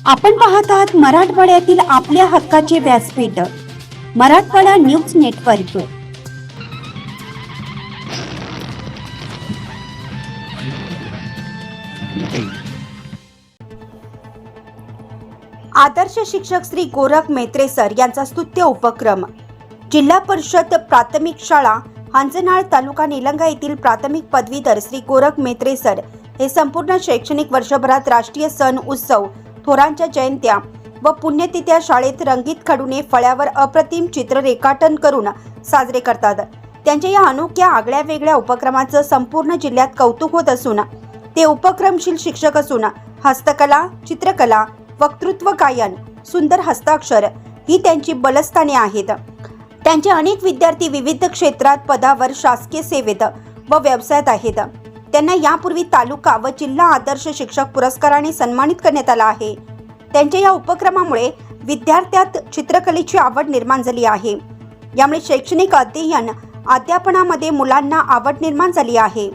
आपण पाहत आहात मराठवाड्यातील आपल्या हक्काचे व्यासपीठ मराठवाडा न्यूज नेटवर्क। आदर्श शिक्षक श्री गोरख मेत्रे सर यांचा स्तुत्य उपक्रम। जिल्हा परिषद प्राथमिक शाळा हांजनाळ तालुका निलंगा येथील प्राथमिक पदवीधर श्री गोरख मेत्रे सर हे संपूर्ण शैक्षणिक वर्षभरात राष्ट्रीय सण उत्सव, थोरांच्या जयंत्या व पुण्यतिथ्या शाळेत रंगीत खडूने फळ्यावर अप्रतिम चित्र रेखाटन करून साजरे करतात। त्यांच्या या अनोख्या आगळ्या वेगळ्या उपक्रमाचं संपूर्ण जिल्ह्यात कौतुक होत असून ते उपक्रमशील शिक्षक असून हस्तकला, चित्रकला, वक्तृत्व गायन, सुंदर हस्ताक्षर ही त्यांची बलस्थाने आहेत। त्यांचे अनेक विद्यार्थी विविध क्षेत्रात पदावर शासकीय सेवेत व व्यवसायात आहेत। त्यांना यापूर्वी तालुका व जिल्हा आदर्श शिक्षक पुरस्काराने सन्मानित करण्यात आला आहे। त्यांच्या या उपक्रमामुळे विद्यार्थ्यात चित्रकलेची आवड निर्माण झाली आहे। यामुळे शैक्षणिक अध्ययन अध्यापनामध्ये मुलांना आवड निर्माण झाली आहे।